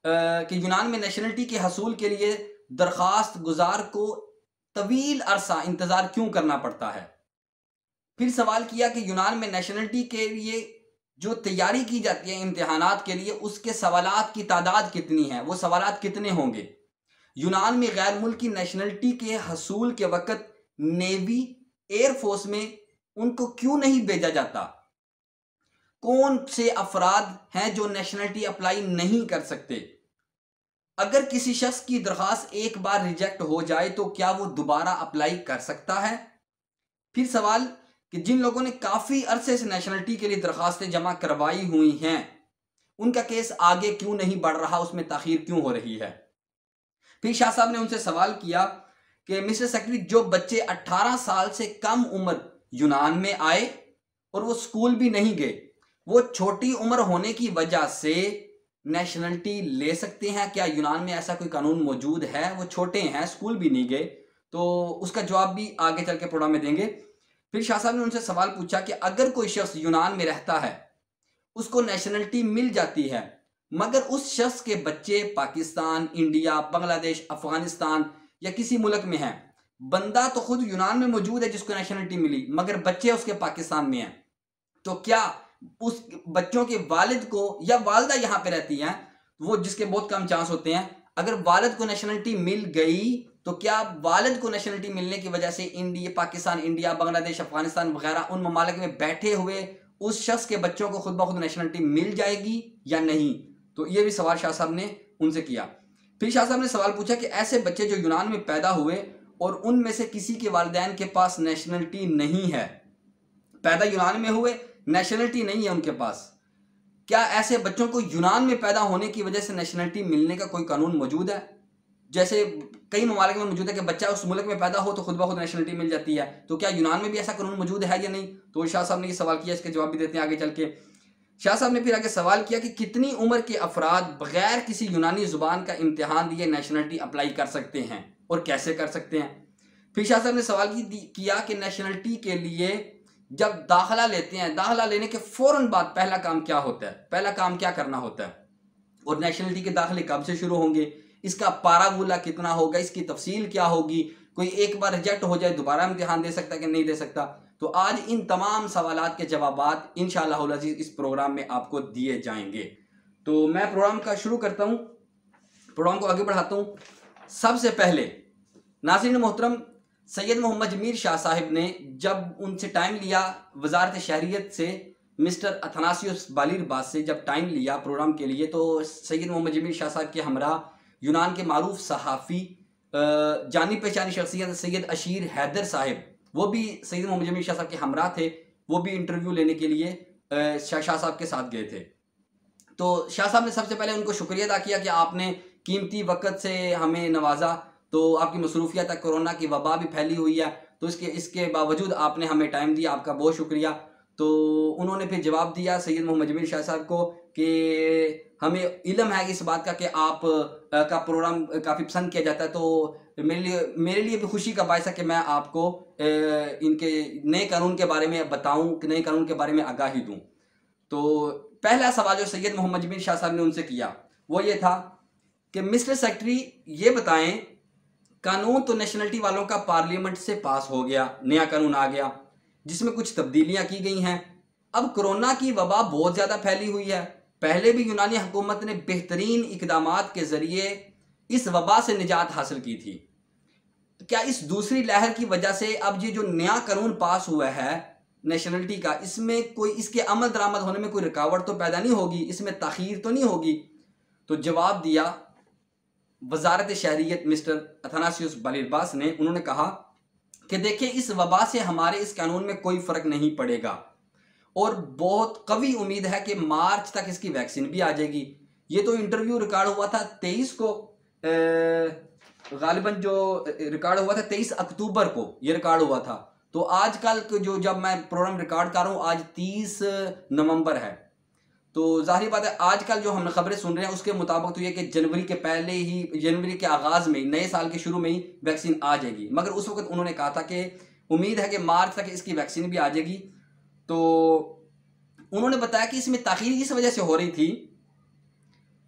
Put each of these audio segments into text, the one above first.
कि यूनान में नेशनलिटी के हसूल के लिए दरख्वास्त गुजार को तवील अरसा इंतजार क्यों करना पड़ता है। फिर सवाल किया कि यूनान में नेशनलिटी के लिए जो तैयारी की जाती है इम्तिहानात के लिए, उसके सवालात की तादाद कितनी है, वो सवालात कितने होंगे। यूनान में गैर मुल्की नेशनलिटी के हसूल के वक्त नेवी, एयरफोर्स में उनको क्यों नहीं भेजा जाता। कौन से अफराद हैं जो नेशनलिटी अप्लाई नहीं कर सकते। अगर किसी शख्स की दरख्वास्त एक बार रिजेक्ट हो जाए तो क्या वो दोबारा अप्लाई कर सकता है। फिर सवाल कि जिन लोगों ने काफी अरसे से नेशनलिटी के लिए दरखास्तें जमा करवाई हुई हैं, उनका केस आगे क्यों नहीं बढ़ रहा, उसमें ताखीर क्यों हो रही है। फिर शाह साहब ने उनसे सवाल किया कि मिस्टर सेक्रेटरी, जो बच्चे 18 साल से कम उम्र यूनान में आए और वो स्कूल भी नहीं गए, वो छोटी उम्र होने की वजह से नेशनलिटी ले सकते हैं क्या। यूनान में ऐसा कोई कानून मौजूद है। वो छोटे हैं, स्कूल भी नहीं गए, तो उसका जवाब भी आगे चल के प्रोग्राम में देंगे। फिर शाह साहब ने उनसे सवाल पूछा कि अगर कोई शख्स यूनान में रहता है, उसको नेशनलिटी मिल जाती है, मगर उस शख्स के बच्चे पाकिस्तान, इंडिया, बांग्लादेश, अफगानिस्तान या किसी मुल्क में हैं, बंदा तो खुद यूनान में मौजूद है जिसको नेशनलिटी मिली, मगर बच्चे उसके पाकिस्तान में हैं, तो क्या उस बच्चों के वालिद को या वालदा यहां पे रहती हैं, वो जिसके बहुत कम चांस होते हैं, अगर वालिद को नेशनलिटी मिल गई तो क्या वालिद को नेशनलिटी मिलने की वजह से इंडिया, पाकिस्तान, इंडिया, बांग्लादेश, अफगानिस्तान वगैरह उन ममालिक में बैठे हुए उस शख्स के बच्चों को खुद ब खुद नेशनलिटी मिल जाएगी या नहीं। तो ये भी सवाल शाह साहब ने उनसे किया। फिर शाह साहब ने सवाल पूछा कि ऐसे बच्चे जो यूनान में पैदा हुए और उनमें से किसी के वालिदैन के पास नेशनलिटी नहीं है, पैदा यूनान में हुए, नेशनलिटी नहीं है उनके पास, क्या ऐसे बच्चों को यूनान में पैदा होने की वजह से नेशनलिटी मिलने का कोई कानून मौजूद है। जैसे कई ममालिक में मौजूद है कि बच्चा उस मुल्क में पैदा हो तो खुद ब खुद नेशनलिटी मिल जाती है, तो क्या यूनान में भी ऐसा कानून मौजूद है या नहीं। तो शाह साहब ने ये सवाल किया, इसके जवाब भी देते हैं आगे चल के। शाह साहब ने फिर आगे सवाल किया कि कितनी उम्र के अफराद बगैर किसी यूनानी जुबान का इम्तिहान दिए नेशनलिटी अप्लाई कर सकते हैं और कैसे कर सकते हैं। फिर शाह साहब ने सवाल किया कि नेशनलिटी के लिए जब दाखिला लेते हैं, दाखिला लेने के फौरन बाद पहला काम क्या होता है, पहला काम क्या करना होता है, और नेशनलिटी के दाखिले कब से शुरू होंगे, इसका पारावूला कितना होगा, इसकी तफसील क्या होगी, कोई एक बार रिजेक्ट हो जाए दोबारा इम्तिहान दे सकता है कि नहीं दे सकता। तो आज इन तमाम सवालात के जवाबात इंशाअल्लाह अज़ीज़ इस प्रोग्राम में आपको दिए जाएंगे। तो मैं प्रोग्राम का शुरू करता हूँ, प्रोग्राम को आगे बढ़ाता हूँ। सबसे पहले नाज़रीन मोहतरम, सैयद मोहम्मद जमीर शाह साहिब ने जब उनसे टाइम लिया, वजारत शहरियत से मिस्टर अथनासियुस बालिरबास से जब टाइम लिया प्रोग्राम के लिए, तो सैयद मोहम्मद जमीर शाह साहब के हमरा यूनान के मारूफ सहाफ़ी जानी पहचानी शख्सियत सैयद अशीर हैदर साहिब, वो भी सैयद मोहम्मद जमीर शाह साहब के हमरा थे, वो भी इंटरव्यू लेने के लिए शाह साहब के साथ गए थे। तो शाह साहब ने सबसे पहले उनको शुक्रिया अदा किया कि आपने कीमती वक़्त से हमें नवाजा, तो आपकी मसरूफियत तक कोरोना की वबा भी फैली हुई है, तो इसके बावजूद आपने हमें टाइम दिया, आपका बहुत शुक्रिया। तो उन्होंने फिर जवाब दिया सैयद मोहम्मद जमीर शाह साहब को कि हमें इल्म है इस बात का कि आप का प्रोग्राम काफ़ी पसंद किया जाता है, तो मेरे लिए भी खुशी का बायस है कि मैं आपको इनके नए कानून के बारे में बताऊं, नए कानून के बारे में आगाही दूं। तो पहला सवाल जो सैयद मोहम्मद जमीर शाह साहब ने उनसे किया वो ये था कि मिस्टर सेक्रेटरी ये बताएं, कानून तो नेशनलिटी वालों का पार्लियामेंट से पास हो गया, नया कानून आ गया जिसमें कुछ तब्दीलियां की गई हैं। अब कोरोना की वबा बहुत ज़्यादा फैली हुई है, पहले भी यूनानी हुकूमत ने बेहतरीन इकदामात के ज़रिए इस वबा से निजात हासिल की थी। क्या इस दूसरी लहर की वजह से अब ये जो नया कानून पास हुआ है नेशनलिटी का, इसमें कोई इसके अमल दरामद होने में कोई रुकावट तो पैदा नहीं होगी, इसमें ताख़ीर तो नहीं होगी। तो जवाब दिया वजारत शहरियत मिस्टर अथनासियुस बालिरबास ने, उन्होंने कहा कि देखिए इस वबा से हमारे इस कानून में कोई फ़र्क नहीं पड़ेगा और बहुत कवी उम्मीद है कि मार्च तक इसकी वैक्सीन भी आ जाएगी। ये तो इंटरव्यू रिकॉर्ड हुआ था 23 को, गालिबन जो रिकॉर्ड हुआ था 23 अक्टूबर को ये रिकॉर्ड हुआ था। तो आजकल जो जब मैं प्रोग्राम रिकॉर्ड कर रहा हूँ आज 30 नवंबर है, तो जाहिर बात है आजकल जो हम खबरें सुन रहे हैं उसके मुताबिक तो ये कि जनवरी के पहले ही, जनवरी के आगाज़ में, नए साल के शुरू में ही वैक्सीन आ जाएगी। मगर उस वक्त उन्होंने कहा था कि उम्मीद है कि मार्च तक इसकी वैक्सीन भी आ जाएगी। तो उन्होंने बताया कि इसमें ताख़ीर इस वजह से हो रही थी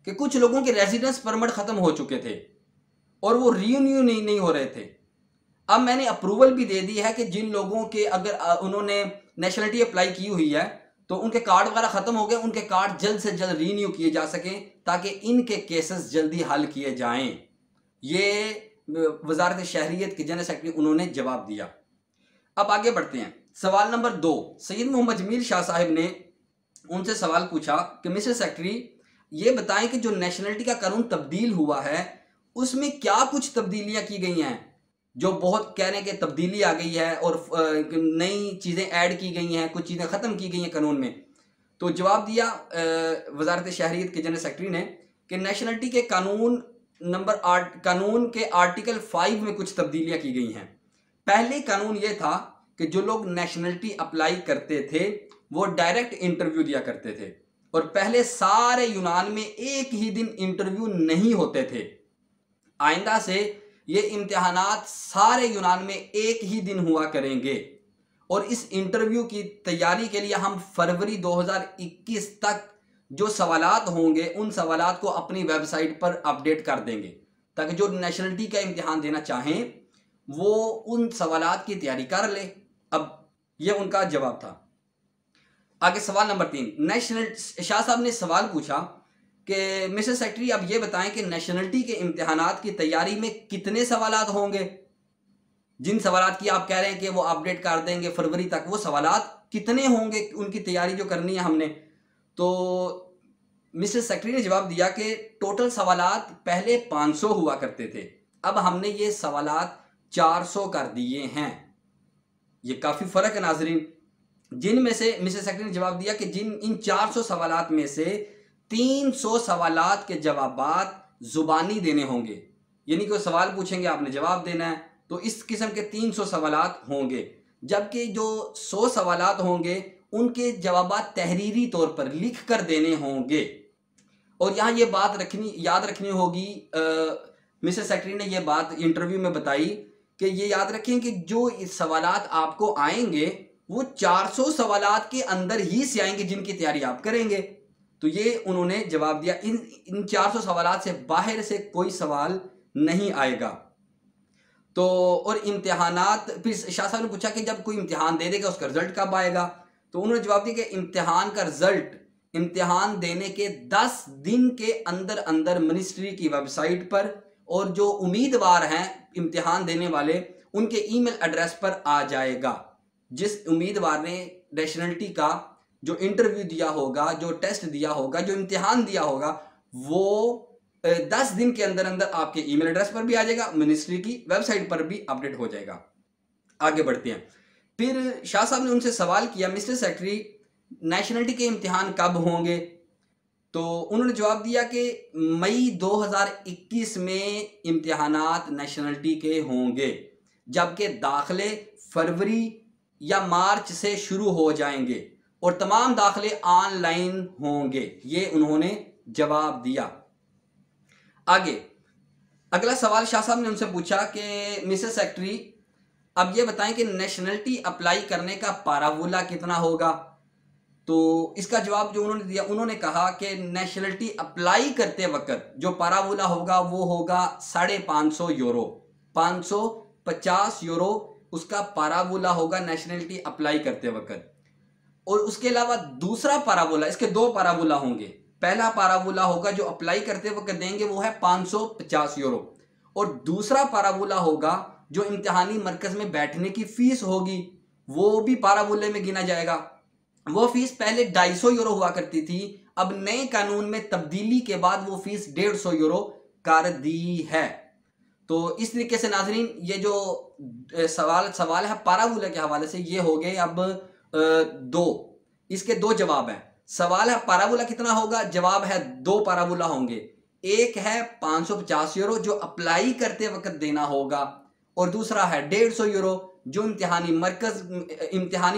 कि कुछ लोगों के रेजिडेंस परमिट खत्म हो चुके थे और वो रिन्यू नहीं हो रहे थे। अब मैंने अप्रूवल भी दे दी है कि जिन लोगों के अगर उन्होंने नेशनलिटी अप्लाई की हुई है तो उनके कार्ड वगैरह खत्म हो गए, उनके कार्ड जल्द से जल्द रीन्यू किए जा सकें ताकि इनके केसेस जल्दी हल किए जाएं। ये वजारत शहरियत के जनरल सेक्रेटरी उन्होंने जवाब दिया। अब आगे बढ़ते हैं। सवाल नंबर 2, सैयद मोहम्मद जमील शाह साहब ने उनसे सवाल पूछा कि मिस्टर सेक्रेटरी ये बताएं कि जो नेशनलिटी का कानून तब्दील हुआ है उसमें क्या कुछ तब्दीलियां की गई हैं, जो बहुत कहने के तब्दीली आ गई है और नई चीज़ें ऐड की गई हैं, कुछ चीज़ें ख़त्म की गई हैं कानून में। तो जवाब दिया वजारत शहरियत के जनरल सेक्रेटरी ने कि नेशनलिटी के कानून के आर्टिकल 5 में कुछ तब्दीलियां की गई हैं। पहले कानून ये था कि जो लोग नेशनलिटी अप्लाई करते थे वो डायरेक्ट इंटरव्यू दिया करते थे और पहले सारे यूनान में एक ही दिन इंटरव्यू नहीं होते थे। आइंदा से ये इम्तिहानात सारे यूनान में एक ही दिन हुआ करेंगे और इस इंटरव्यू की तैयारी के लिए हम फरवरी 2021 तक जो सवालात होंगे उन सवालात को अपनी वेबसाइट पर अपडेट कर देंगे ताकि जो नेशनलिटी का इम्तिहान देना चाहें वो उन सवालात की तैयारी कर ले। अब ये उनका जवाब था। आगे सवाल नंबर 3, नेशनल शाह साहब ने सवाल पूछा कि मिस्टर सेक्रेटरी अब ये बताएं कि नेशनलिटी के इम्तिहानात की तैयारी में कितने सवालात होंगे। जिन सवालात की आप कह रहे हैं कि वो अपडेट कर देंगे फरवरी तक, वो सवालात कितने होंगे, उनकी तैयारी जो करनी है हमने। तो मिस्टर सेक्रेटरी ने जवाब दिया कि टोटल सवालात पहले 500 हुआ करते थे, अब हमने ये सवालात 400 कर दिए हैं। ये काफ़ी फ़र्क है नाजरीन। जिनमें से मिस्टर सेक्रेटरी ने जवाब दिया कि इन 400 सवालात में से 300 सवालात के जवाबात ज़ुबानी देने होंगे, यानी कोई सवाल पूछेंगे आपने जवाब देना है, तो इस किस्म के 300 सवालात होंगे। जबकि जो 100 सवालात होंगे उनके जवाबात तहरीरी तौर पर लिख कर देने होंगे। और यहाँ ये बात याद रखनी होगी, मिस्टर सेक्रेटरी ने ये बात इंटरव्यू में बताई कि ये याद रखें कि जो सवालात आपको आएंगे वो 400 सवालात के अंदर ही से आएंगे जिनकी तैयारी आप करेंगे। तो ये उन्होंने जवाब दिया, इन 400 सवालात से बाहर से कोई सवाल नहीं आएगा। तो और इम्तिहानात, फिर शाह साहब ने पूछा कि जब कोई इम्तिहान दे देगा उसका रिजल्ट कब आएगा। तो उन्होंने जवाब दिया कि इम्तिहान का रिजल्ट इम्तिहान देने के 10 दिन के अंदर अंदर मिनिस्ट्री की वेबसाइट पर और जो उम्मीदवार हैं इम्तिहान देने वाले उनके ईमेल एड्रेस पर आ जाएगा। जिस उम्मीदवार ने नेशनलिटी का जो इंटरव्यू दिया होगा, जो टेस्ट दिया होगा, जो इम्तिहान दिया होगा, वो 10 दिन के अंदर अंदर आपके ईमेल एड्रेस पर भी आ जाएगा, मिनिस्ट्री की वेबसाइट पर भी अपडेट हो जाएगा। आगे बढ़ते हैं। फिर शाह साहब ने उनसे सवाल किया, मिस्टर सेक्रेटरी नेशनलिटी के इम्तिहान कब होंगे। तो उन्होंने जवाब दिया कि मई 2021 में इम्तिहानात नेशनलिटी के होंगे, जबकि दाखिले फरवरी या मार्च से शुरू हो जाएंगे और तमाम दाखिले ऑनलाइन होंगे। ये उन्होंने जवाब दिया। आगे अगला सवाल शाह साहब ने उनसे पूछा कि मिस्टर सेक्रेटरी अब ये बताएं कि नेशनलिटी अप्लाई करने का पारावूला कितना होगा। तो इसका जवाब जो उन्होंने दिया, उन्होंने कहा कि नेशनलिटी अप्लाई करते वक्त जो पारावूला होगा वो होगा 550 यूरो, 550 यूरो उसका पारावूला होगा नेशनलिटी अप्लाई करते वक्त। और उसके अलावा दूसरा पारावूला, इसके 2 पारावूला होंगे। पहला पारावूला होगा जो अप्लाई करते वक्त देंगे वो है 550 यूरो और दूसरा पारावूला होगा जो इम्तिहानी मरकज में बैठने की फीस होगी, वो भी पारावूले में गिना जाएगा। वो फीस पहले 250 यूरो हुआ करती थी, अब नए कानून में तब्दीली के बाद वो फीस 150 यूरो कर दी है। तो इस तरीके से नाजरीन ये जो सवाल है पारावूला के हवाले से ये हो गए। अब 2 इसके 2 जवाब हैं। सवाल है पारावूला कितना होगा, जवाब है 2 पारावूला होंगे। एक है 550 यूरो जो अप्लाई करते वक्त देना होगा और दूसरा है 150 यूरो जो इम्तिहानी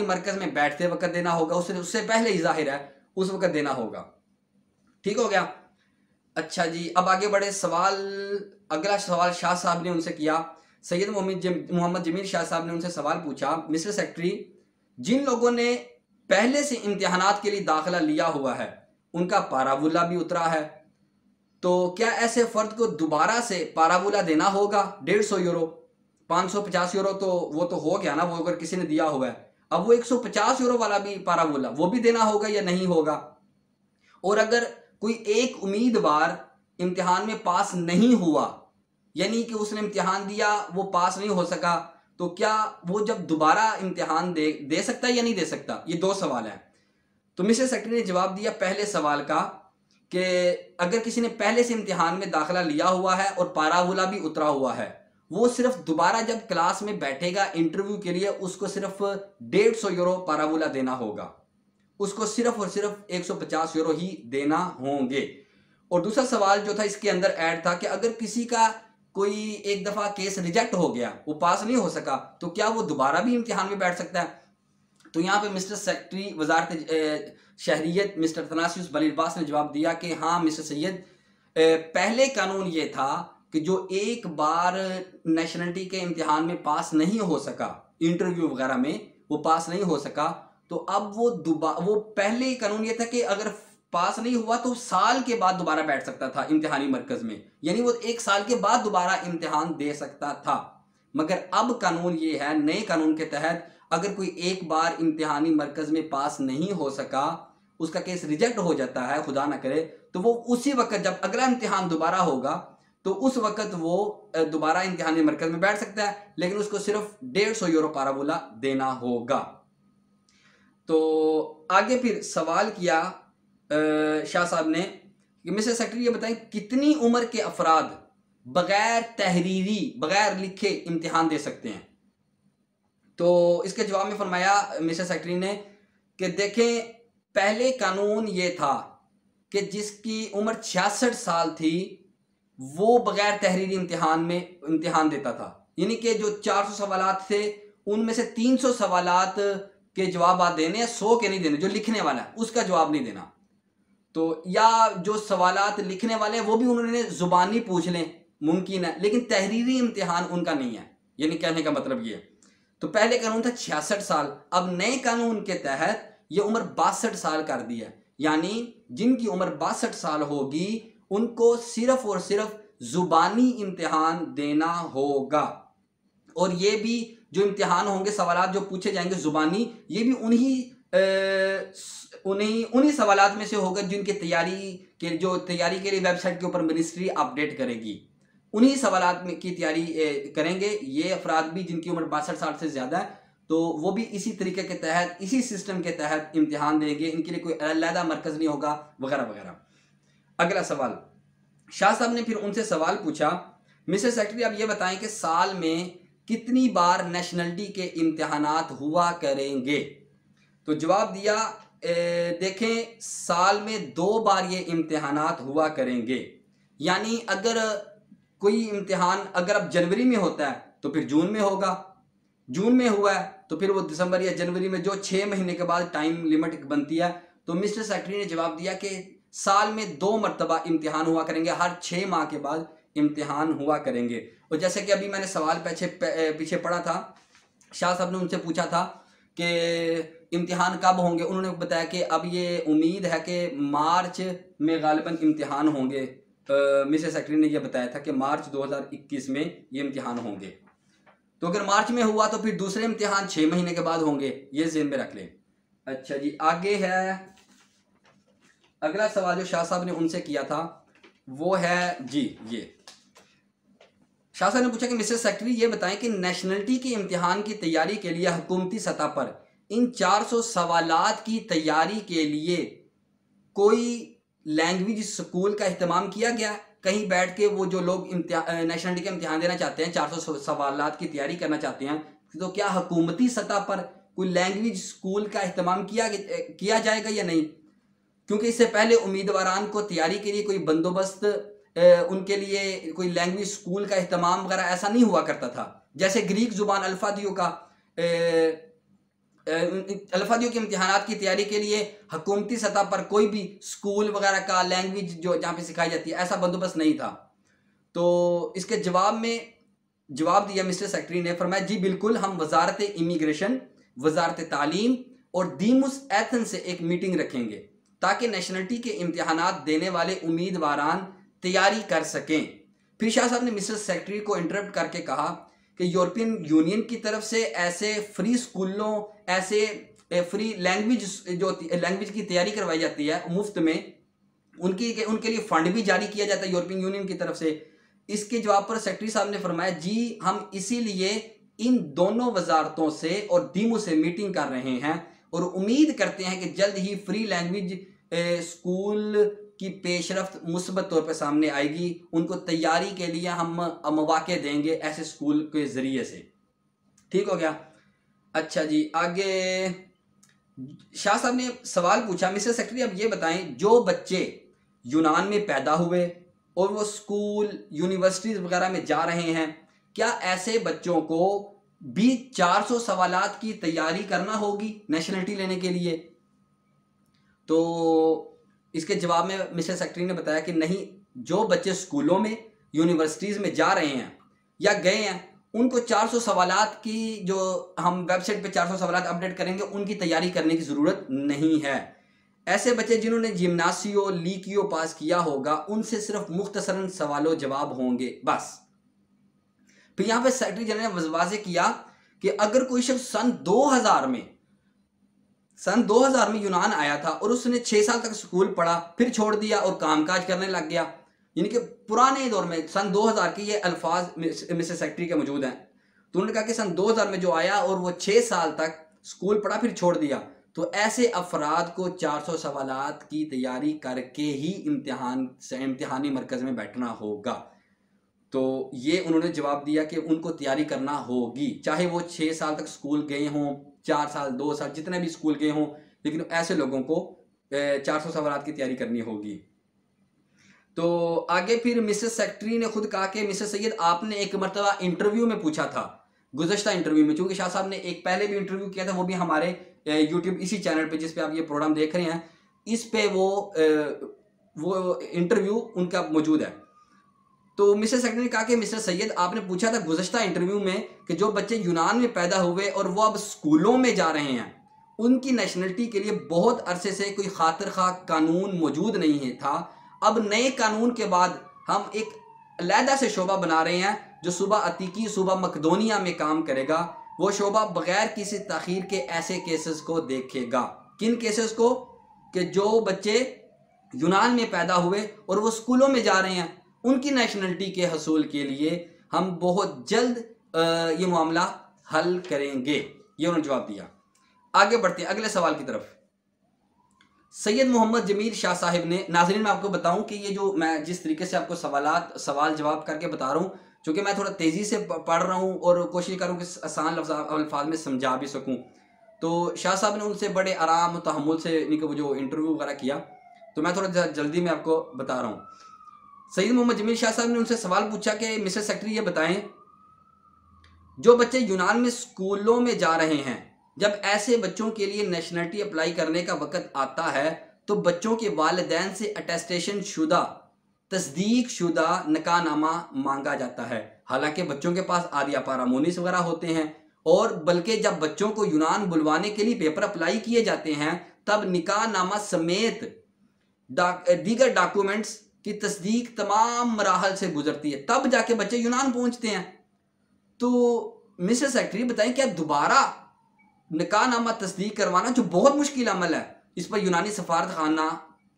मरकज में बैठते वक्त देना होगा। उससे पहले ही जाहिर है उस वक्त देना होगा। ठीक हो गया। अच्छा जी, अब आगे बढ़े। अगला सवाल शाह साहब ने उनसे किया। सैयद मोहम्मद जमील शाह साहब ने उनसे सवाल पूछा, मिस्टर सेक्रेटरी जिन लोगों ने पहले से इम्तिहानात के लिए दाखिला लिया हुआ है उनका पारावूला भी उतरा है तो क्या ऐसे फर्द को दोबारा से पाराबोला देना होगा 150 यूरो? 550 यूरो तो वो तो हो गया ना, वो अगर किसी ने दिया हुआ है। अब वो 150 यूरो वाला भी पाराबोला वो भी देना होगा या नहीं होगा? और अगर कोई एक उम्मीदवार इम्तिहान में पास नहीं हुआ, यानी कि उसने इम्तिहान दिया वो पास नहीं हो सका, तो क्या वो जब दोबारा इम्तिहान दे सकता है या नहीं दे सकता? ये दो सवाल है। तो मिस्टर सेक्रेटरी ने जवाब दिया पहले सवाल का कि अगर किसी ने पहले से इम्तिहान में दाखिला लिया हुआ है और पाराबोला भी उतरा हुआ है, वो सिर्फ दोबारा जब क्लास में बैठेगा इंटरव्यू के लिए, उसको सिर्फ 150 यूरो पाराबोला देना होगा, उसको सिर्फ और सिर्फ 150 यूरो ही देना होंगे। और दूसरा सवाल जो था इसके अंदर ऐड था कि अगर किसी का कोई एक दफा केस रिजेक्ट हो गया, वो पास नहीं हो सका, तो क्या वो दोबारा भी इम्तिहान में बैठ सकता है? तो यहाँ पे मिस्टर सेक्रेटरी वजारत शहरियत मिस्टर तनासिस बलीरबास ने जवाब दिया कि हाँ मिस्टर सैयद, पहले कानून ये था कि जो एक बार नेशनलिटी के इम्तिहान में पास नहीं हो सका, इंटरव्यू वगैरह में वो पास नहीं हो सका, तो अब वो पहले कानून ये था कि अगर पास नहीं हुआ तो साल के बाद दोबारा बैठ सकता था इम्तिहानी मरकज में, यानी वो 1 साल के बाद दोबारा इम्तिहान दे सकता था। मगर अब कानून ये है, नए कानून के तहत अगर कोई एक बार इम्तिहानी मरकज में पास नहीं हो सका, उसका केस रिजेक्ट हो जाता है खुदा ना करे, तो वो उसी वक्त जब अगला इम्तिहान दोबारा होगा तो उस वक्त वो दोबारा इम्तिहानी मरकज में बैठ सकता है, लेकिन उसको सिर्फ 150 यूरो पाराबोला देना होगा। तो आगे फिर सवाल किया शाह साहब ने कि मिस्टर सेक्रेटरी ये बताएं कितनी उम्र के अफराद बगैर तहरीरी, बगैर लिखे इम्तिहान दे सकते हैं? तो इसके जवाब में फरमाया मिस्टर सेक्रेटरी ने कि देखें, पहले कानून ये था कि जिसकी उम्र 66 साल थी वो बगैर तहरीरी इम्तिहान देता था, यानी कि जो 400 सवालात थे उनमें से 300 सवालात के जवाब देने, 100 के नहीं देने, जो लिखने वाला है उसका जवाब नहीं देना। तो या जो सवालात लिखने वाले हैं वो भी उन्होंने जुबानी पूछ लें, मुमकिन है, लेकिन तहरीरी इम्तिहान उनका नहीं है, यानी कहने का मतलब ये। तो पहले कानून था 66 साल, अब नए कानून के तहत ये उम्र 62 साल कर दी है, यानी जिनकी उम्र 62 साल होगी उनको सिर्फ और सिर्फ जुबानी इम्तिहान देना होगा। और ये भी जो इम्तिहान होंगे, सवालात जो पूछे जाएंगे जुबानी, ये भी उन्हीं सवालात में से होगा जिनकी तैयारी के लिए वेबसाइट के ऊपर मिनिस्ट्री अपडेट करेगी, उन्हीं सवालात में की तैयारी करेंगे ये अफराद भी जिनकी उम्र 62 साल से ज़्यादा है, तो वो भी इसी तरीके के तहत, इसी सिस्टम के तहत इम्तिहान देंगे, इनके लिए कोई अलग मरकज़ नहीं होगा वगैरह वगैरह। अगला सवाल, शाह साहब ने फिर उनसे सवाल पूछा, मिस्टर सेक्रेटरी आप ये बताएं कि साल में कितनी बार नेशनलिटी के इम्तिहानात हुआ करेंगे? तो जवाब दिया देखें, साल में 2 बार ये इम्तिहानात हुआ करेंगे, यानी अगर कोई इम्तिहान अगर अब जनवरी में होता है तो फिर जून में होगा, जून में हुआ है तो फिर वो दिसंबर या जनवरी में, जो 6 महीने के बाद टाइम लिमिट बनती है। तो मिस्टर सेक्रेटरी ने जवाब दिया कि साल में 2 मरतबा इम्तिहान हुआ करेंगे, हर 6 माह के बाद इम्तिहान हुआ करेंगे। और जैसे कि अभी मैंने सवाल पीछे पढ़ा था, शाह साहब ने उनसे पूछा था कि इम्तिहान कब होंगे, उन्होंने बताया कि अब ये उम्मीद है कि मार्च में गालिबन इम्तिहान होंगे। मिस्टर सेक्रेटरी ने यह बताया था कि मार्च 2021 में ये इम्तिहान होंगे। तो अगर मार्च में हुआ तो फिर दूसरे इम्तिहान 6 महीने के बाद होंगे, ये ज़हन में रख लें। अच्छा जी, आगे है अगला सवाल जो शाह साहब ने उनसे किया था वो है जी ये, शाह साहब ने पूछा कि मिस्टर सेक्रेटरी ये बताएं कि नेशनलिटी के इम्तिहान की तैयारी के लिए हुकूमती सतह पर इन 400 सवालात की तैयारी के लिए कोई लैंग्वेज स्कूल का इहतमाम किया गया? कहीं बैठ के वो जो लोग नेशनलिटी का इम्तिहान देना चाहते हैं, 400 सवालात की तैयारी करना चाहते हैं, तो क्या हुकूमती सतह पर कोई लैंग्वेज स्कूल का इहतमाम किया जाएगा या नहीं? क्योंकि इससे पहले उम्मीदवारान को तैयारी के लिए कोई बंदोबस्त, उनके लिए कोई लैंग्वेज स्कूल का इहतमाम वगैरह ऐसा नहीं हुआ करता था। जैसे ग्रीक जुबान अल्फादियों के इम्तिहानात की तैयारी के लिए हुकूमती सतह पर कोई भी स्कूल वगैरह का लैंग्वेज जो जहाँ पे सिखाई जाती है ऐसा बंदोबस्त नहीं था। तो इसके जवाब में जवाब दिया मिस्टर सेक्रेटरी ने, फरमाया जी बिल्कुल, हम वजारत इमिग्रेशन, वजारत तालीम और दीमुस एथन से एक मीटिंग रखेंगे ताकि नेशनलिटी के इम्तिहानात देने वाले उम्मीदवारान तैयारी कर सकें। फिर शाह साहब ने मिसेस सेक्रेटरी को इंटरप्ट करके कहा कि यूरोपियन यूनियन की तरफ से ऐसे फ्री स्कूलों, ऐसे फ्री लैंग्वेज की तैयारी करवाई जाती है मुफ्त में, उनके लिए फंड भी जारी किया जाता है यूरोपियन यूनियन की तरफ से। इसके जवाब पर सेक्रेटरी साहब ने फरमाया, जी हम इसीलिए इन दोनों वजारतों से और डीमू से मीटिंग कर रहे हैं और उम्मीद करते हैं कि जल्द ही फ्री लैंग्वेज स्कूल की पेशरफ्त मुस्बत तौर पर सामने आएगी। उनको तैयारी के लिए हम मौके देंगे ऐसे स्कूल के ज़रिए से। ठीक हो गया। अच्छा जी, आगे शाह साहब ने सवाल पूछा, मिसेस सेक्रेटरी अब ये बताएं, जो बच्चे यूनान में पैदा हुए और वो स्कूल यूनिवर्सिटीज़ वगैरह में जा रहे हैं, क्या ऐसे बच्चों को भी 400 सवालात की तैयारी करना होगी नेशनलिटी लेने के लिए? तो इसके जवाब में मिसेस सेक्रेटरी ने बताया कि नहीं, जो बच्चे स्कूलों में यूनिवर्सिटीज़ में जा रहे हैं या गए हैं, उनको 400 सवालात की, जो हम वेबसाइट पे 400 सवालात अपडेट करेंगे, उनकी तैयारी करने की ज़रूरत नहीं है। ऐसे बच्चे जिन्होंने जिम्नासियो लीकियो पास किया होगा, उनसे सिर्फ मुख्तसरन सवालों जवाब होंगे बस। फिर यहाँ पे सेक्रेटरी जनरल ने वाज़े किया कि अगर कोई शख्स सन 2000 में यूनान आया था और उसने 6 साल तक स्कूल पढ़ा, फिर छोड़ दिया और कामकाज करने लग गया, यानी कि पुराने दौर में सन 2000 के ये अल्फाज मिसेस सेक्रेटरी के मौजूद हैं, तो उन्होंने कहा कि सन 2000 में जो आया और वो 6 साल तक स्कूल पढ़ा फिर छोड़ दिया, तो ऐसे अफराद को 400 सवालात की तैयारी करके ही इम्तिहानी मरकज़ में बैठना होगा। तो ये उन्होंने जवाब दिया कि उनको तैयारी करना होगी, चाहे वो 6 साल तक स्कूल गए हों, 4 साल, 2 साल, जितने भी स्कूल गए हों, लेकिन ऐसे लोगों को 400 सवालात की तैयारी करनी होगी। तो आगे फिर मिसेस सेक्रेटरी ने खुद कहा कि मिसेस सैयद, आपने एक मरतबा इंटरव्यू में पूछा था, गुज़श्ता इंटरव्यू में, चूँकि शाह साहब ने एक पहले भी इंटरव्यू किया था, वो भी हमारे यूट्यूब इसी चैनल पे जिस पे आप ये प्रोग्राम देख रहे हैं, इस पे वो इंटरव्यू उनका मौजूद है। तो मिसेस सेक्रेटरी ने कहा कि मिस्टर सैयद, आपने पूछा था गुज़श्ता इंटरव्यू में कि जो बच्चे यूनान में पैदा हुए और वो अब स्कूलों में जा रहे हैं, उनकी नेशनलिटी के लिए बहुत अरसे से कोई खातिर खा कानून मौजूद नहीं था। अब नए कानून के बाद हम एक अलहदा से शोबा बना रहे हैं जो सूबा अतीकी, सूबा मकदोनिया में काम करेगा। वो शोबा बगैर किसी ताख़ीर के ऐसे केसेस को देखेगा। किन केसेस को? कि जो बच्चे यूनान में पैदा हुए और वो स्कूलों में जा रहे हैं, उनकी नेशनलिटी के हसूल के लिए हम बहुत जल्द ये मामला हल करेंगे, ये उन्होंने जवाब दिया। आगे बढ़ते हैं अगले सवाल की तरफ। सैयद मोहम्मद जमील शाह साहिब ने, नाज़रीन मैं आपको बताऊं कि ये जो मैं जिस तरीके से आपको सवाल जवाब करके बता रहा हूँ, चूँकि मैं थोड़ा तेज़ी से पढ़ रहा हूँ और कोशिश करूँ कि आसान अल्फाज में समझा भी सकूँ, तो शाह साहब ने उनसे बड़े आराम तहम्मुल से इनका वो जो इंटरव्यू वगैरह किया, तो मैं थोड़ा जल्दी में आपको बता रहा हूँ। सैयद मोहम्मद जमील शाह साहब ने उनसे सवाल पूछा कि मिसेस सेक्रेटरी ये बताएं, जो बच्चे यूनान में स्कूलों में जा रहे हैं, जब ऐसे बच्चों के लिए नेशनलिटी अप्लाई करने का वक्त आता है तो बच्चों के वालिदैन से अटेस्टेशन शुदा, तस्दीक शुदा निकाहनामा मांगा जाता है। हालांकि बच्चों के पास आदिया पारामोनिस वगैरह होते हैं, और बल्कि जब बच्चों को यूनान बुलवाने के लिए पेपर अप्लाई किए जाते हैं, तब निकाहनामा समेत दीगर डॉक्यूमेंट्स की तस्दीक तमाम मराहल से गुजरती है, तब जाके बच्चे यूनान पहुंचते हैं। तो मिसेस सेक्रेटरी बताएं, क्या दोबारा निकाहनामा तस्दीक करवाना, जो बहुत मुश्किल अमल है, इस पर यूनानी सफारत खाना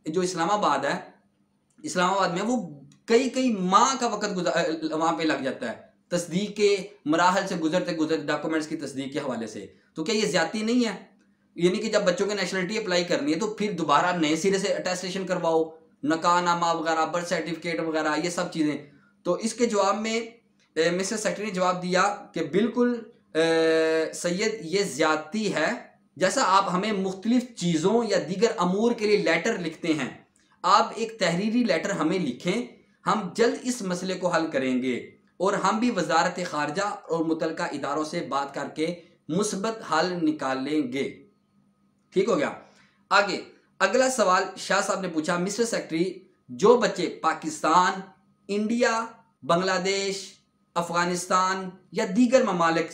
जो इस्लामाबाद है, इस्लामाबाद में वो कई माह का वक्त वहाँ पे लग जाता है तस्दीक के मराहल से गुजरते डॉक्यूमेंट्स की तस्दीक के हवाले से। तो क्या ये ज्यादती नहीं है? यानी कि जब बच्चों की नेशनलिटी अप्लाई करनी है तो फिर दोबारा नए सिरे से अटेस्टेशन करवाओ, निकाहनामा वगैरह, बर्थ सर्टिफिकेट वगैरह, ये सब चीज़ें। तो इसके जवाब में मिसेस सेक्रेटरी ने जवाब दिया कि बिल्कुल सैयद, ये ज्यादती है। जैसा आप हमें मुख्तलिफ चीज़ों या दीगर अमूर के लिए लेटर लिखते हैं, आप एक तहरीरी लेटर हमें लिखें, हम जल्द इस मसले को हल करेंगे और हम भी वजारत खारजा और मुतलका इदारों से बात करके मुस्बत हल निकालेंगे। ठीक हो गया। आगे अगला सवाल शाह साहब ने पूछा, मिस्टर सेक्रेटरी, जो बच्चे पाकिस्तान, इंडिया, बांग्लादेश, अफगानिस्तान या दीगर ममालिक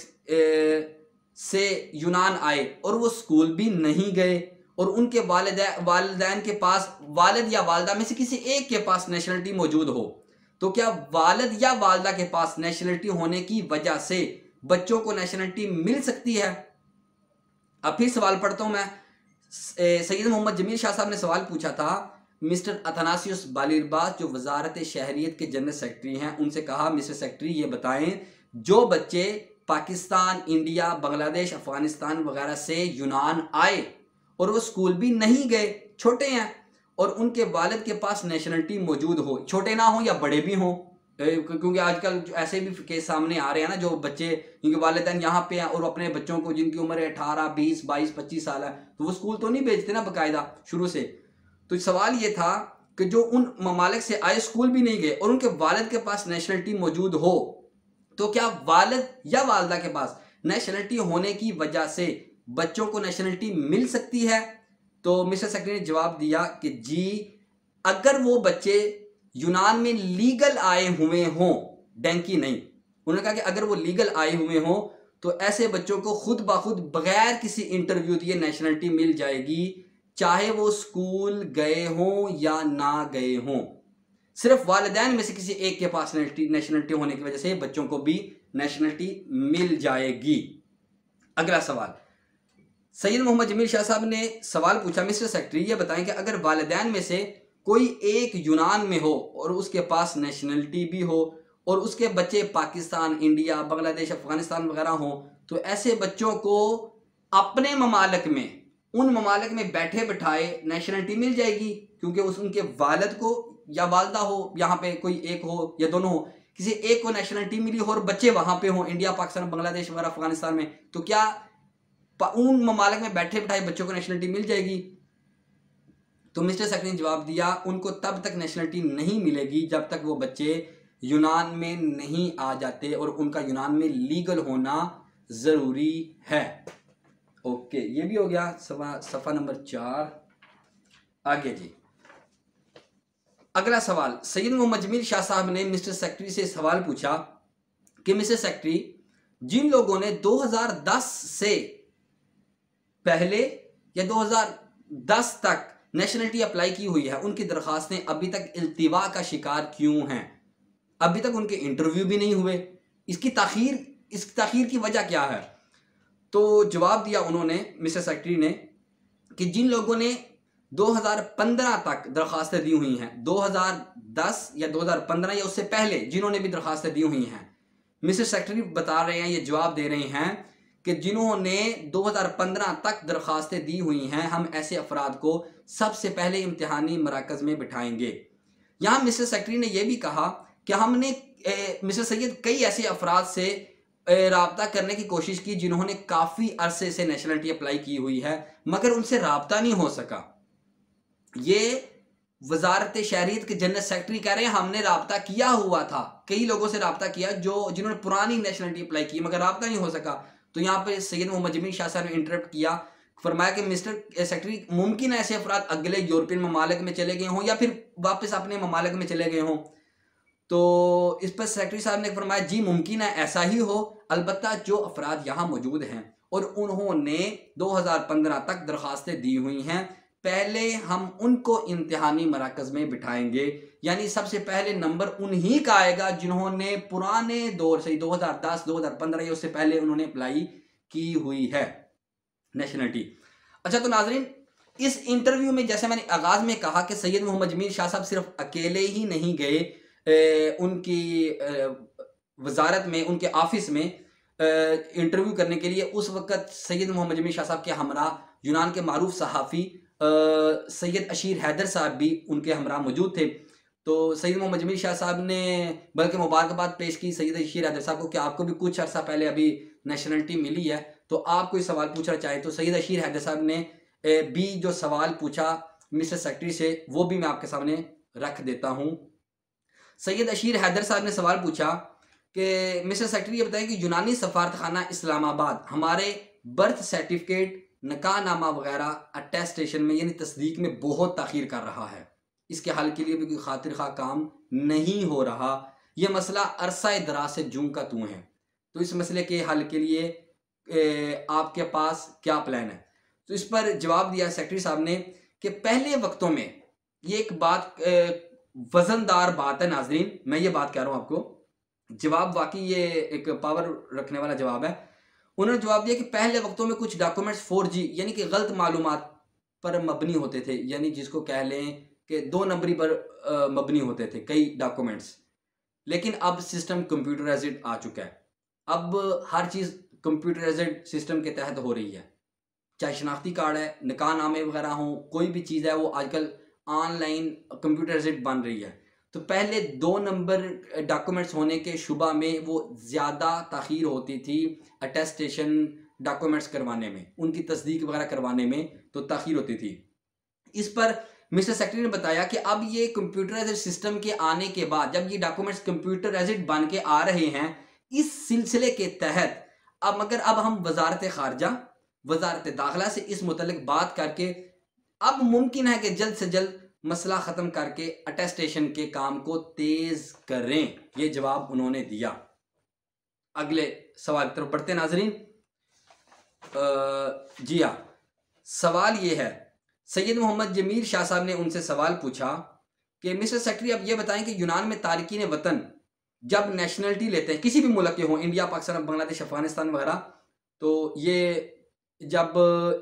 से यूनान आए और वो स्कूल भी नहीं गए और उनके वालिदैन के पास, वालिद या वालदा में से किसी एक के पास नेशनलिटी मौजूद हो, तो क्या वालिद या वालदा के पास नेशनलिटी होने की वजह से बच्चों को नेशनलिटी मिल सकती है? अब फिर सवाल पढ़ता हूं मैं। सैयद मोहम्मद जमील शाह साहब ने सवाल पूछा था मिस्टर अथनासियुस बालिरबाज, जो वजारत शहरियत के जनरल सेक्रेटरी हैं, उनसे कहा मिस्टर सेक्रेटरी ये बताएं, जो बच्चे पाकिस्तान, इंडिया, बांग्लादेश, अफगानिस्तान वगैरह से यूनान आए और वो स्कूल भी नहीं गए, छोटे हैं, और उनके वालिद के पास नेशनलिटी मौजूद हो, छोटे ना हो या बड़े भी हों, क्योंकि आजकल ऐसे भी केस सामने आ रहे हैं ना, जो बच्चे जिनके वालिदैन यहाँ पे हैं और अपने बच्चों को जिनकी उम्र 18, 20, 22, 25 साल है, तो वो स्कूल तो नहीं भेजते ना बाकायदा शुरू से। तो सवाल ये था कि जो उन ममालिक से आए, स्कूल भी नहीं गए और उनके वालिद के पास नेशनलिटी मौजूद हो, तो क्या वालिद या वालदा के पास नेशनलिटी होने की वजह से बच्चों को नेशनलिटी मिल सकती है? तो मिस्टर सेक्रेटरी ने जवाब दिया कि जी, अगर वो बच्चे यूनान में लीगल आए हुए हों, डैंकी नहीं, उन्होंने कहा कि अगर वो लीगल आए हुए हों तो ऐसे बच्चों को खुद ब खुद बगैर किसी इंटरव्यू दिए नेशनलिटी मिल जाएगी, चाहे वो स्कूल गए हों या ना गए हों। सिर्फ वालिदैन में से किसी एक के पास नेशनलिटी होने की वजह से बच्चों को भी नेशनलिटी मिल जाएगी। अगला सवाल, सैयद मोहम्मद जमील शाह साहब ने सवाल पूछा, मिस्टर सेक्रेटरी ये बताएं कि अगर वालिदैन में से कोई एक यूनान में हो और उसके पास नेशनलिटी भी हो और उसके बच्चे पाकिस्तान, इंडिया, बांग्लादेश, अफगानिस्तान वगैरह हो, तो ऐसे बच्चों को अपने ममालिक में, उन ममालिक में बैठे बिठाए नेशनलिटी मिल जाएगी, क्योंकि उनके वालिद को या वालदा हो, यहाँ पे कोई एक हो या दोनों हो, किसी एक को नेशनलिटी मिली हो और बच्चे वहां पे हो, इंडिया, पाकिस्तान, बांग्लादेश वगैरह, अफगानिस्तान में, तो क्या उन ममालिक में बैठे बिठाए बच्चों को नेशनलिटी मिल जाएगी? तो मिस्टर सेक्रेटरी ने जवाब दिया, उनको तब तक नेशनलिटी नहीं मिलेगी जब तक वो बच्चे यूनान में नहीं आ जाते और उनका यूनान में लीगल होना जरूरी है। ओके, ये भी हो गया सफा नंबर 4। आगे जी, अगला सवाल, सैयद मोहम्मद जमील शाह साहब ने मिस्टर सेक्रेटरी से सवाल पूछा कि मिस्टर सेक्रेटरी, जिन लोगों ने 2010 से पहले या 2010 तक नेशनलिटी अप्लाई की हुई है, उनकी दरखास्तें अभी तक इल्तिवा का शिकार क्यों हैं? अभी तक उनके इंटरव्यू भी नहीं हुए, इसकी ताखीर की वजह क्या है? तो जवाब दिया उन्होंने, मिस्टर सेक्रेटरी ने, कि जिन लोगों ने 2015 तक दरखास्तें दी हुई हैं, 2010 या 2015 या उससे पहले जिन्होंने भी दरखास्तें दी हुई हैं, मिस्टर सेक्रेटरी बता रहे हैं, ये जवाब दे रहे हैं कि जिन्होंने 2015 तक दरखास्तें दी हुई हैं, हम ऐसे अफराद को सबसे पहले इम्तिहानी मराकज़ में बिठाएंगे। यहाँ मिस्टर सेक्रेटरी ने यह भी कहा कि हमने मिस्टर सैयद कई ऐसे अफराद से राब्ता करने की कोशिश की जिन्होंने काफ़ी अरसे से नेशनलिटी अप्लाई की हुई है, मगर उनसे राब्ता नहीं हो सका। ये वजारत शहरियत के जनरल सेक्रेटरी कह रहे हैं, हमने राब्ता किया हुआ था, कई लोगों से राब्ता किया जिन्होंने पुरानी नेशनलिटी अप्लाई की, मगर राब्ता नहीं हो सका। तो यहाँ पे सैयद मोहम्मद जमील शाह साहब ने इंटरप्ट किया, फरमाया कि मिस्टर सेक्रेटरी, मुमकिन है ऐसे अफराद अगले यूरोपियन ममालिक में चले गए हों या फिर वापस अपने ममालिक में चले गए हों। तो इस पर सेक्रेटरी साहब ने फरमाया, जी मुमकिन है ऐसा ही हो, अलबत्ता जो अफराद यहाँ मौजूद हैं और उन्होंने 2015 तक दरखास्तें दी हुई हैं, पहले हम उनको इम्तिहानी मराकज़ में बिठाएंगे, यानी सबसे पहले नंबर उन्हीं का आएगा जिन्होंने पुराने दौर से 2010, 2015 या उससे पहले उन्होंने अप्लाई की हुई है नेशनलिटी। अच्छा, तो नाजरीन, इस इंटरव्यू में जैसे मैंने आगाज में कहा कि सैयद मोहम्मद जमील शाह साहब सिर्फ अकेले ही नहीं गए, उनकी वजारत में, उनके ऑफिस में इंटरव्यू करने के लिए उस वक्त सैयद मोहम्मद जमील शाह साहब के हमरा यूनान के मारूफ सहाफ़ी सैयद अशीर हैदर साहब भी उनके हमरा मौजूद थे। तो सैयद मोहम्मद जमील शाह साहब ने बल्कि मुबारकबाद पेश की सैयद अशीर हैदर साहब को कि आपको भी कुछ अर्सा पहले अभी नेशनलिटी मिली है, तो आप कोई सवाल पूछना चाहे। तो सैयद अशीर हैदर साहब ने भी जो सवाल पूछा मिस्टर सेक्रेटरी से, वो भी मैं आपके सामने रख देता हूँ। सैयद अशीर हैदर साहब ने सवाल पूछा कि मिस्टर सेक्रेटरी ये बताएं कि यूनानी सफारत खाना इस्लामाबाद हमारे बर्थ सर्टिफिकेट, नकाहनामा वगैरह अटेस्टेशन में यानी तस्दीक में बहुत ताख़ीर कर रहा है, इसके हल के लिए भी कोई खातिर खा काम नहीं हो रहा, यह मसला अरसा दराज से जूं का तूं है, तो इस मसले के हल के लिए आपके पास क्या प्लान है? तो इस पर जवाब दिया सेक्रेटरी साहब ने कि पहले वक्तों में, ये एक बात वजनदार बात है नाजरीन, मैं ये बात कह रहा हूं आपको, जवाब वाकई ये एक पावर रखने वाला जवाब है। उन्होंने जवाब दिया कि पहले वक्तों में कुछ डॉक्यूमेंट्स 4G यानी कि गलत मालूमात पर मबनी होते थे, यानी जिसको कह लें कि 2 नंबरी पर मबनी होते थे कई डॉक्यूमेंट्स। लेकिन अब सिस्टम कंप्यूटराइज्ड आ चुका है, अब हर चीज़ कंप्यूटराइज्ड सिस्टम के तहत हो रही है, चाहे शनाख्ती कार्ड है, निकाह नामे वगैरह हों, कोई भी चीज़ है वो आजकल ऑनलाइन कंप्यूटराइज्ड बन रही है। तो पहले 2 नंबर डॉक्यूमेंट्स होने के शुबा में वो ज़्यादा ताख़ीर होती थी अटेस्टेशन डॉक्यूमेंट्स करवाने में, उनकी तस्दीक वगैरह करवाने में तो ताख़ीर होती थी। इस पर मिस्टर सेक्रेटरी ने बताया कि अब ये कंप्यूटराइज्ड सिस्टम के आने के बाद, जब ये डॉक्यूमेंट्स कंप्यूटराइज्ड बन के आ रहे हैं, इस सिलसिले के तहत अब हम वजारत खारजा, वजारत दाखिला से इस मुतल्लिक बात करके अब मुमकिन है कि जल्द से जल्द मसला ख़त्म करके अटेस्टेशन के काम को तेज़ करें। ये जवाब उन्होंने दिया। अगले सवाल की तरफ बढ़ते नाजरीन। जी हाँ, सवाल ये है, सैयद मोहम्मद जमीर शाह साहब ने उनसे सवाल पूछा कि मिस्टर सेक्रेटरी अब ये बताएं कि यूनान में तारकीन वतन जब नेशनलिटी लेते हैं, किसी भी मुल्क के हों, इंडिया, पाकिस्तान, बांग्लादेश, अफगानिस्तान वगैरह, तो ये जब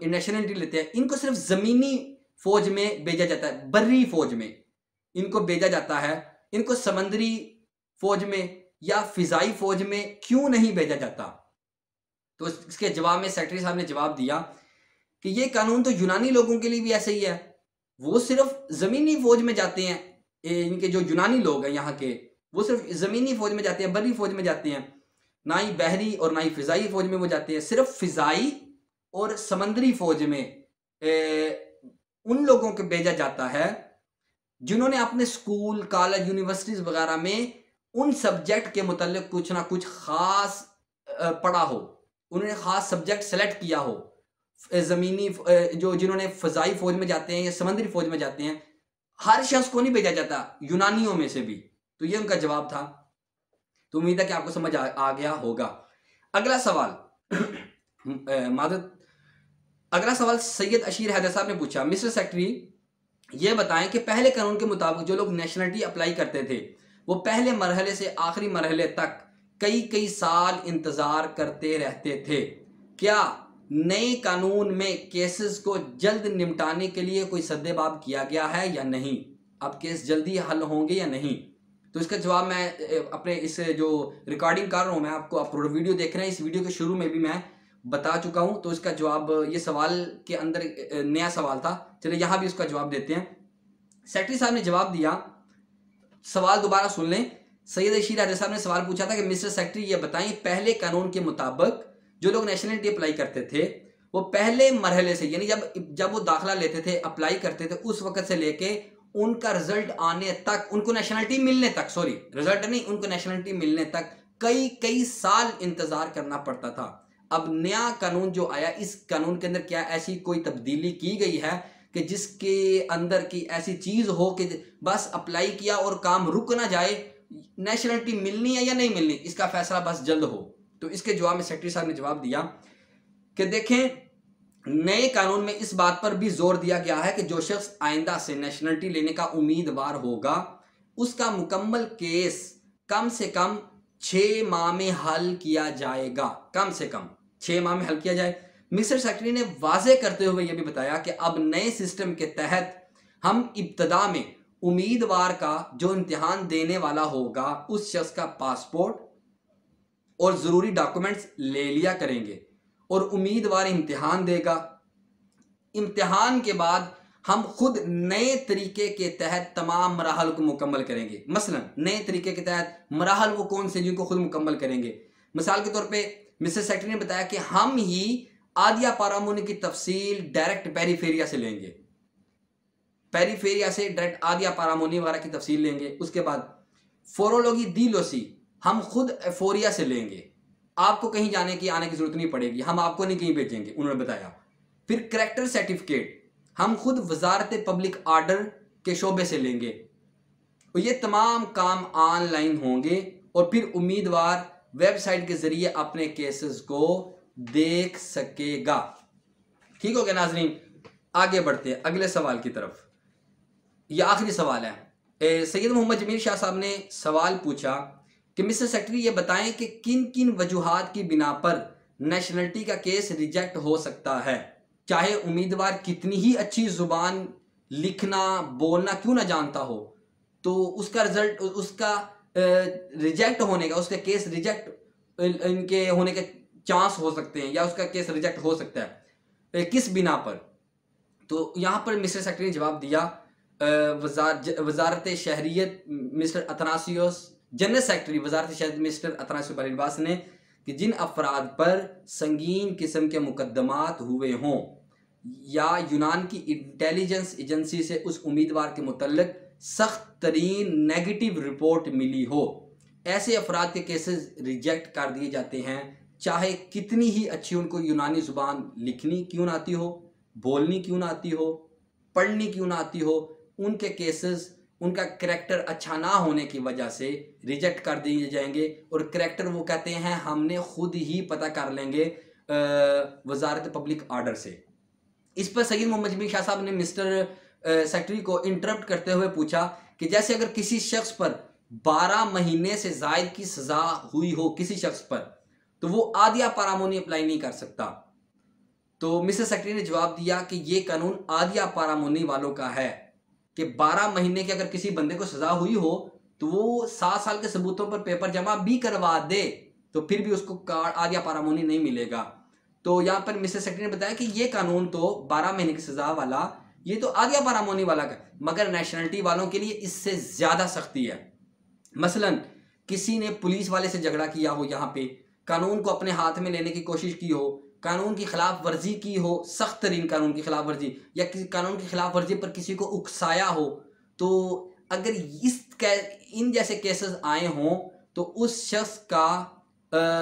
नेशनलिटी लेते हैं, इनको सिर्फ ज़मीनी फ़ौज में भेजा जाता है, बर्री फ़ौज में इनको भेजा जाता है, इनको समंदरी फ़ौज में या फ़िज़ाई फ़ौज में क्यों नहीं भेजा जाता? तो इसके जवाब में सेक्रेटरी साहब ने जवाब दिया कि ये कानून तो यूनानी लोगों के लिए भी ऐसे ही है, वो सिर्फ ज़मीनी फ़ौज में जाते हैं, इनके जो यूनानी लोग हैं यहाँ के, वो सिर्फ ज़मीनी फ़ौज में जाते हैं, बर्री फ़ौज में जाते हैं, ना ही बहरी और ना ही फ़िज़ाई फ़ौज में वो जाते हैं। सिर्फ फ़िज़ाई और समंदरी फ़ौज में उन लोगों को भेजा जाता है जिन्होंने अपने स्कूल, कॉलेज, यूनिवर्सिटीज़ वगैरह में उन सब्जेक्ट के मुताल्लिक कुछ ना कुछ ख़ास पढ़ा हो, उन्होंने ख़ास सब्जेक्ट सेलेक्ट किया हो। ज़मीनी जिन्होंने फ़िज़ाई फ़ौज में जाते हैं या समंदरी फ़ौज में जाते हैं, हर शख्स को नहीं भेजा जाता, यूनानियों में से भी। तो ये उनका जवाब था। तो उम्मीद है कि आपको समझ आ गया होगा। अगला सवाल अगला सवाल सैयद अशीर हैदर साहब ने पूछा, मिस्टर सेक्रेटरी ये बताएं कि पहले कानून के मुताबिक जो लोग नेशनलिटी अप्लाई करते थे वो पहले मरहले से आखिरी मरहले तक कई कई साल इंतज़ार करते रहते थे। क्या नए कानून में केसेस को जल्द निपटाने के लिए कोई सद्देबाब किया गया है या नहीं? अब केस जल्दी हल होंगे या नहीं? तो इसका जवाब मैं अपने इस जो रिकॉर्डिंग कर रहा हूँ, मैं आपको, आप वीडियो देख रहे हैं, इस वीडियो के शुरू में भी मैं बता चुका हूँ। तो इसका जवाब, ये सवाल के अंदर नया सवाल था, चलिए यहाँ भी उसका जवाब देते हैं। सेक्रेटरी साहब ने जवाब दिया, सवाल दोबारा सुन लें। सैयद अशीर हैदर साहब ने सवाल पूछा था कि मिस्टर सेक्रेटरी ये बताएं पहले कानून के मुताबिक जो लोग नेशनलिटी अप्लाई करते थे वो पहले मरहले से, यानी जब वो दाखिला लेते थे, अप्लाई करते थे, उस वक्त से लेके उनका रिजल्ट आने तक, उनको नेशनलिटी मिलने तक, सॉरी रिजल्ट नहीं, उनको नेशनलिटी मिलने तक कई कई साल इंतजार करना पड़ता था। अब नया कानून जो आया, इस कानून के अंदर क्या ऐसी कोई तब्दीली की गई है कि जिसके अंदर की ऐसी चीज हो कि बस अप्लाई किया और काम रुक ना जाए, नेशनलिटी मिलनी है या नहीं मिलनी, इसका फैसला बस जल्द हो? तो इसके जवाब में सेक्रेटरी साहब ने जवाब दिया कि देखें, नए कानून में इस बात पर भी जोर दिया गया है कि जो शख्स आइंदा से नेशनलिटी लेने का उम्मीदवार होगा उसका मुकम्मल केस कम से कम 6 माह में हल किया जाएगा, कम से कम 6 माह में हल किया जाए। मिस्टर सेक्रेटरी ने वाजे करते हुए यह भी बताया कि अब नए सिस्टम के तहत हम इब्तदा में उम्मीदवार का जो इम्तिहान देने वाला होगा उस शख्स का पासपोर्ट और ज़रूरी डॉक्यूमेंट्स ले लिया करेंगे और उम्मीदवार इम्तिहान देगा। इम्तिहान के बाद हम खुद नए तरीके के तहत तमाम मराहल को मुकम्मल करेंगे। मसलन नए तरीके के तहत मराहल वो कौन से जिनको खुद मुकम्मल करेंगे? मिसाल के तौर पे मिस्टर सेक्रेटरी ने बताया कि हम ही आदिया पारामोनी की तफसील डायरेक्ट पेरीफेरिया से लेंगे, पेरीफेरिया से डायरेक्ट आदिया पारामोनी वगैरह की तफसील लेंगे। उसके बाद फोरोलॉगी दी लोसी हम खुद एफोरिया से लेंगे, आपको कहीं जाने की आने की जरूरत नहीं पड़ेगी, हम आपको नहीं कहीं भेजेंगे, उन्होंने बताया। फिर करैक्टर सर्टिफिकेट हम खुद वजारत पब्लिक आर्डर के शोबे से लेंगे और ये तमाम काम ऑनलाइन होंगे और फिर उम्मीदवार वेबसाइट के जरिए अपने केसेस को देख सकेगा। ठीक हो गया नाजरीन, आगे बढ़ते हैं अगले सवाल की तरफ। ये आखिरी सवाल है। सैयद मोहम्मद जमील शाह साहब ने सवाल पूछा कि मिस्टर सेक्रेटरी ये बताएं कि किन किन वजूहात की बिना पर नेशनलिटी का केस रिजेक्ट हो सकता है, चाहे उम्मीदवार कितनी ही अच्छी जुबान लिखना बोलना क्यों ना जानता हो, तो उसका रिजल्ट, उसका रिजेक्ट होने का, उसका केस रिजेक्ट इनके होने के चांस हो सकते हैं, या उसका केस रिजेक्ट हो सकता है किस बिना पर। तो यहाँ पर मिस्टर सेक्रेटरी ने जवाब दिया, वजारत शहरियत मिस्टर अतनासियोस, जनरल सेक्रेटरी वजारत शहरियत मिस्टर अतनासियोस बालिरबास ने, कि जिन अफराद पर संगीन किस्म के मुकदमात हुए हों या यूनान की इंटेलिजेंस एजेंसी से उस उम्मीदवार के मुतल्लिक सख्त तरीन नेगेटिव रिपोर्ट मिली हो, ऐसे अफराद के केसेस रिजेक्ट कर दिए जाते हैं, चाहे कितनी ही अच्छी उनको यूनानी ज़ुबान लिखनी क्यों ना आती हो, बोलनी क्यों ना आती हो, पढ़नी क्यों ना आती हो, उनके केसेस उनका करैक्टर अच्छा ना होने की वजह से रिजेक्ट कर दिए जाएंगे। और करैक्टर वो कहते हैं हमने खुद ही पता कर लेंगे वजारत पब्लिक आर्डर से। इस पर सैयद मोहम्मद जमील शाह साहब ने मिस्टर सेक्रेटरी को इंटरप्ट करते हुए पूछा कि जैसे अगर किसी शख्स पर 12 महीने से जायद की सजा हुई हो किसी शख्स पर, तो वो आदिया पारामोनी अप्लाई नहीं कर सकता। तो मिस्टर सेक्रेटरी ने जवाब दिया कि ये कानून आदिया पारामोनी वालों का है कि 12 महीने की अगर किसी बंदे को सजा हुई हो तो वो 7 साल के सबूतों पर पेपर जमा भी करवा दे तो फिर भी उसको कार्ड आदिया पारामोनी नहीं मिलेगा। तो यहाँ पर मिस्टर सेक्रेटरी ने बताया कि ये कानून तो 12 महीने की सजा वाला, ये तो आदिया पारामोनी वाला का, मगर नेशनलिटी वालों के लिए इससे ज्यादा सख्ती है। मसलन किसी ने पुलिस वाले से झगड़ा किया हो, यहाँ पे कानून को अपने हाथ में लेने की कोशिश की हो, कानून की खिलाफ वर्जी की हो, सख्त तरीन कानून की खिलाफ वर्जी, या किसी कानून की खिलाफ वर्जी पर किसी को उकसाया हो, तो अगर इन जैसे केसेस आए हों तो उस शख्स का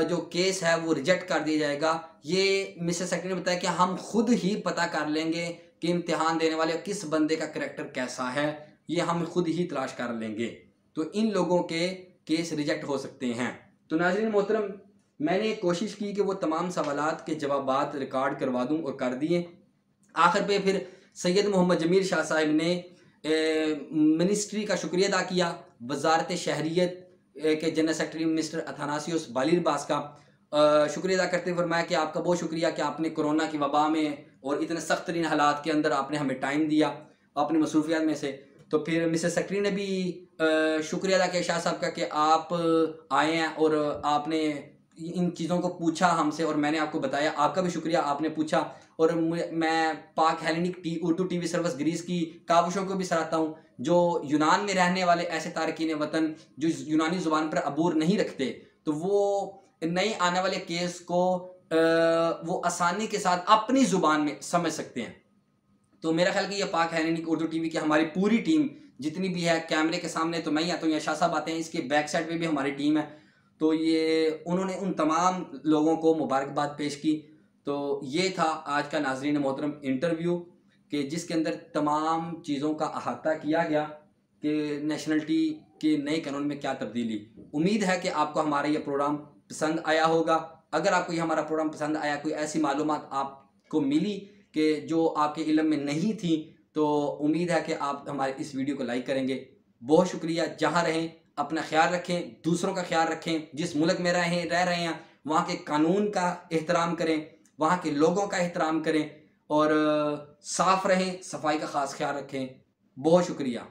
जो केस है वो रिजेक्ट कर दिया जाएगा। ये मिस्टर सेक्रेटरी ने बताया कि हम खुद ही पता कर लेंगे कि इम्तिहान देने वाले किस बंदे का करैक्टर कैसा है, ये हम खुद ही तलाश कर लेंगे। तो इन लोगों के केस रिजेक्ट हो सकते हैं। तो नाज़रीन मोहतरम, मैंने कोशिश की कि वो तमाम सवालात के जवाबात रिकॉर्ड करवा दूं और कर दिए। आखिर पे फिर सैयद मोहम्मद जमील शाह साहब ने मिनिस्ट्री का शुक्रिया अदा किया, वजारत शहरियत के जनरल सेक्रेटरी मिस्टर अथानासियोस बालिरबास का शुक्रिया अदा करते हुए फरमाया कि आपका बहुत शुक्रिया कि आपने कोरोना की वबा में और इतने सख्त तरीन हालात के अंदर आपने हमें टाइम दिया अपनी मसरूफियात में से। तो फिर मिस्टर सेक्रेटरी ने भी शुक्रिया अदा किया शाह साहब का कि आप आए हैं और आपने इन चीज़ों को पूछा हमसे और मैंने आपको बताया। आपका भी शुक्रिया, आपने पूछा। और मैं Pak Hellenic Urdu TV service Greece की काविशों को भी सराहता हूँ, जो यूनान में रहने वाले ऐसे तारकीन वतन जो यूनानी ज़ुबान पर अबूर नहीं रखते, तो वो नए आने वाले केस को वो आसानी के साथ अपनी ज़ुबान में समझ सकते हैं। तो मेरा ख्याल कि ये पाक हेलेनिक उर्दू टीवी की हमारी पूरी टीम जितनी भी है, कैमरे के सामने तो मैं ही आता हूँ या शाह साहब आते हैं, इसके बैक साइड पे भी हमारी टीम है। तो ये उन्होंने उन तमाम लोगों को मुबारकबाद पेश की। तो ये था आज का नाजरीन मोहतरम इंटरव्यू कि जिसके अंदर तमाम चीज़ों का अहाता किया गया कि नेशनलिटी के नए कानून में क्या तब्दीली। उम्मीद है कि आपको हमारा ये प्रोग्राम पसंद आया होगा। अगर आपको ये हमारा प्रोग्राम पसंद आया, कोई ऐसी मालूमात आपको मिली कि जो आपके इल्म में नहीं थी, तो उम्मीद है कि आप हमारे इस वीडियो को लाइक करेंगे। बहुत शुक्रिया। जहाँ रहें अपना ख्याल रखें, दूसरों का ख्याल रखें। जिस मुल्क में रह रहे हैं वहाँ के कानून का एहतराम करें, वहाँ के लोगों का एहतराम करें और साफ़ रहें, सफाई का ख़ास ख्याल रखें। बहुत शुक्रिया।